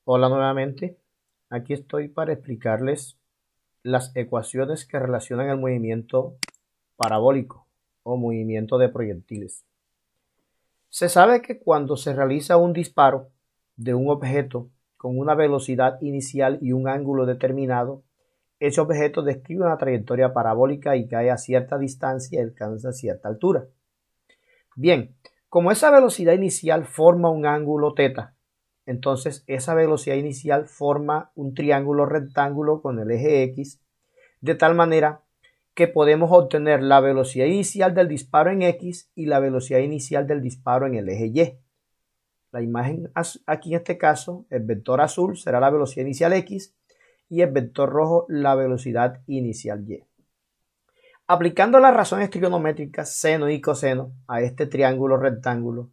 Hola nuevamente, aquí estoy para explicarles las ecuaciones que relacionan el movimiento parabólico o movimiento de proyectiles. Se sabe que cuando se realiza un disparo de un objeto con una velocidad inicial y un ángulo determinado, ese objeto describe una trayectoria parabólica y cae a cierta distancia y alcanza cierta altura. Bien, como esa velocidad inicial forma un ángulo θ, entonces esa velocidad inicial forma un triángulo rectángulo con el eje X, de tal manera que podemos obtener la velocidad inicial del disparo en X y la velocidad inicial del disparo en el eje Y. La imagen aquí en este caso, el vector azul será la velocidad inicial X y el vector rojo la velocidad inicial Y. Aplicando las razones trigonométricas seno y coseno a este triángulo rectángulo,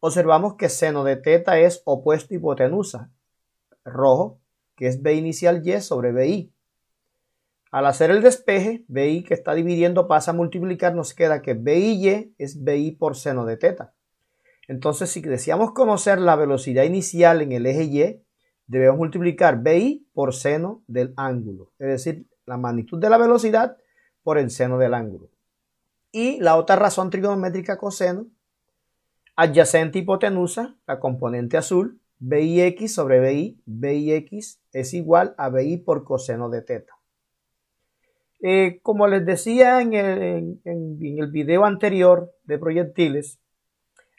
observamos que seno de θ es opuesto hipotenusa, rojo, que es B inicial Y sobre BI. Al hacer el despeje, BI que está dividiendo pasa a multiplicar, nos queda que BI es BI por seno de θ. Entonces, si deseamos conocer la velocidad inicial en el eje Y, debemos multiplicar BI por seno del ángulo, es decir, la magnitud de la velocidad por el seno del ángulo. Y la otra razón trigonométrica coseno, adyacente hipotenusa, la componente azul, BIX sobre BI, BIX es igual a BI por coseno de θ. Como les decía en el video anterior de proyectiles,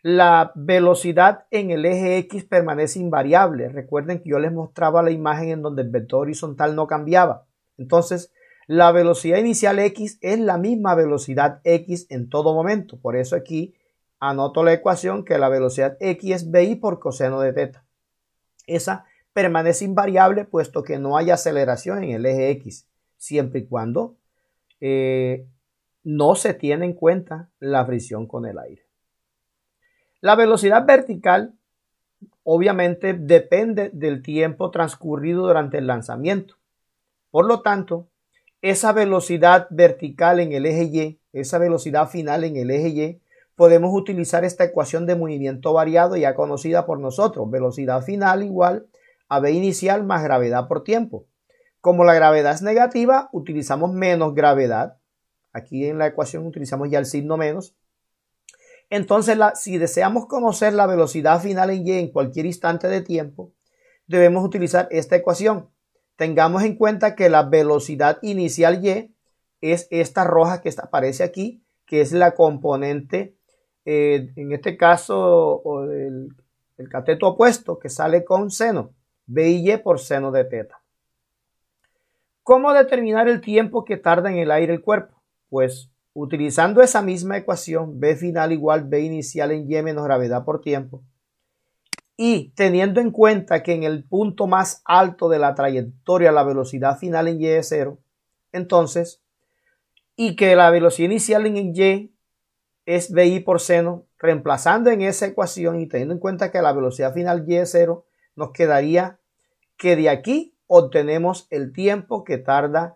la velocidad en el eje X permanece invariable. Recuerden que yo les mostraba la imagen en donde el vector horizontal no cambiaba. Entonces, la velocidad inicial X es la misma velocidad X en todo momento. Por eso aquí anoto la ecuación que la velocidad X es BI por coseno de θ. Esa permanece invariable puesto que no hay aceleración en el eje X, siempre y cuando no se tiene en cuenta la fricción con el aire. La velocidad vertical obviamente depende del tiempo transcurrido durante el lanzamiento. Por lo tanto, esa velocidad vertical en el eje Y, esa velocidad final en el eje Y, podemos utilizar esta ecuación de movimiento variado ya conocida por nosotros. Velocidad final igual a V inicial más gravedad por tiempo. Como la gravedad es negativa, utilizamos menos gravedad. Aquí en la ecuación utilizamos ya el signo menos. Entonces, si deseamos conocer la velocidad final en Y en cualquier instante de tiempo, debemos utilizar esta ecuación. Tengamos en cuenta que la velocidad inicial Y es esta roja que aparece aquí, que es la componente, en este caso, el cateto opuesto, que sale con seno, B y Y por seno de θ. ¿Cómo determinar el tiempo que tarda en el aire el cuerpo? Pues utilizando esa misma ecuación, B final igual B inicial en Y menos gravedad por tiempo, y teniendo en cuenta que en el punto más alto de la trayectoria la velocidad final en Y es 0, entonces, y que la velocidad inicial en Y es BI por seno, reemplazando en esa ecuación y teniendo en cuenta que la velocidad final Y es 0, nos quedaría que de aquí obtenemos el tiempo que tarda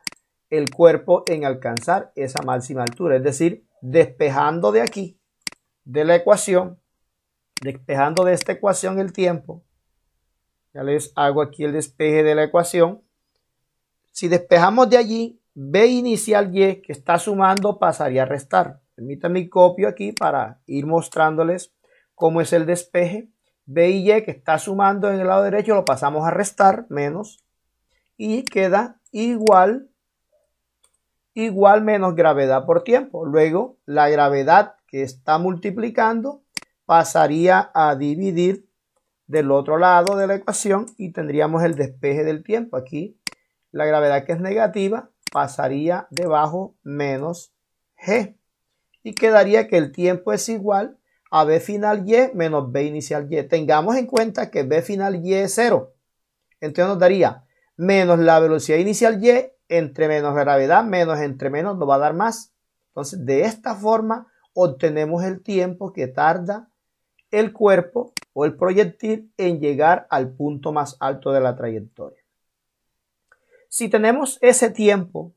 el cuerpo en alcanzar esa máxima altura, es decir, despejando de aquí, de la ecuación, despejando de esta ecuación el tiempo. Ya les hago aquí el despeje de la ecuación. Si despejamos de allí, B inicial Y que está sumando pasaría a restar. Permítanme copio aquí para ir mostrándoles cómo es el despeje. B y Y que está sumando en el lado derecho lo pasamos a restar, menos, y queda igual menos gravedad por tiempo. Luego la gravedad que está multiplicando pasaría a dividir del otro lado de la ecuación y tendríamos el despeje del tiempo. Aquí la gravedad que es negativa pasaría debajo menos G y quedaría que el tiempo es igual a B final Y menos B inicial Y. Tengamos en cuenta que B final Y es 0. Entonces nos daría menos la velocidad inicial Y entre menos gravedad menos entre menos nos va a dar más. Entonces de esta forma obtenemos el tiempo que tarda el cuerpo o el proyectil en llegar al punto más alto de la trayectoria. Si tenemos ese tiempo,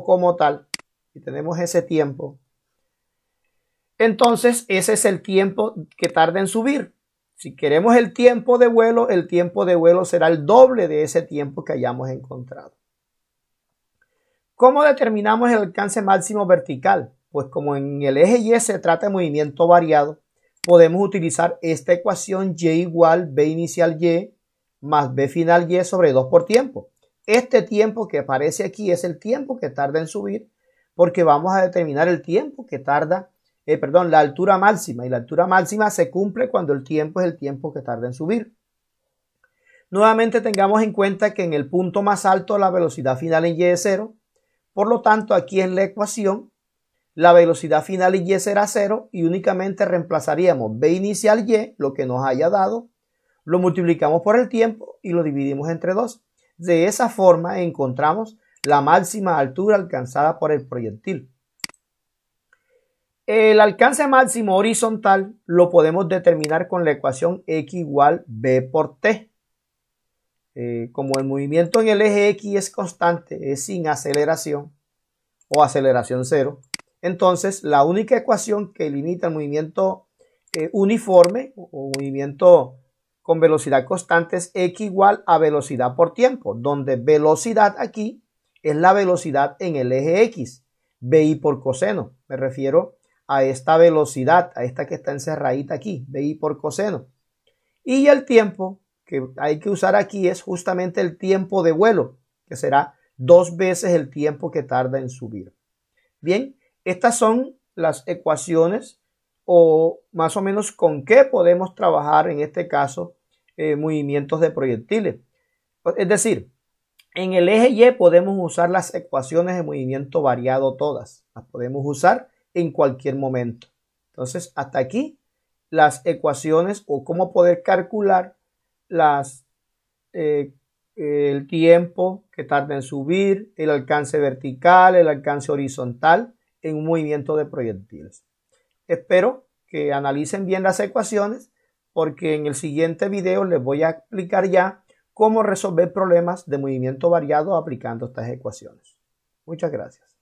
como tal, entonces ese es el tiempo que tarda en subir. Si queremos el tiempo de vuelo será el doble de ese tiempo que hayamos encontrado. ¿Cómo determinamos el alcance máximo vertical? Pues como en el eje Y se trata de movimiento variado, podemos utilizar esta ecuación Y igual B inicial Y más B final Y sobre 2 por tiempo. Este tiempo que aparece aquí es el tiempo que tarda en subir, porque vamos a determinar el tiempo que tarda, la altura máxima, y la altura máxima se cumple cuando el tiempo es el tiempo que tarda en subir. Nuevamente tengamos en cuenta que en el punto más alto la velocidad final en Y es 0, por lo tanto aquí en la ecuación la velocidad final en Y será 0 y únicamente reemplazaríamos B inicial Y, lo que nos haya dado, lo multiplicamos por el tiempo y lo dividimos entre 2. De esa forma encontramos la máxima altura alcanzada por el proyectil. El alcance máximo horizontal lo podemos determinar con la ecuación X igual B por T. Como el movimiento en el eje X es constante, es sin aceleración o aceleración cero, entonces la única ecuación que limita el movimiento uniforme o movimiento con velocidad constante es X igual a velocidad por tiempo, donde velocidad aquí es la velocidad en el eje X, BI por coseno. Me refiero a esta velocidad, a esta que está encerradita aquí, BI por coseno. Y el tiempo que hay que usar aquí es justamente el tiempo de vuelo, que será 2 veces el tiempo que tarda en subir. Bien, estas son las ecuaciones o más o menos con qué podemos trabajar en este caso movimientos de proyectiles. Es decir, en el eje Y podemos usar las ecuaciones de movimiento variado todas. Las podemos usar en cualquier momento. Entonces, hasta aquí las ecuaciones o cómo poder calcular el tiempo que tarda en subir, el alcance vertical, el alcance horizontal en un movimiento de proyectiles. Espero que analicen bien las ecuaciones porque en el siguiente video les voy a explicar ya cómo resolver problemas de movimiento variado aplicando estas ecuaciones. Muchas gracias.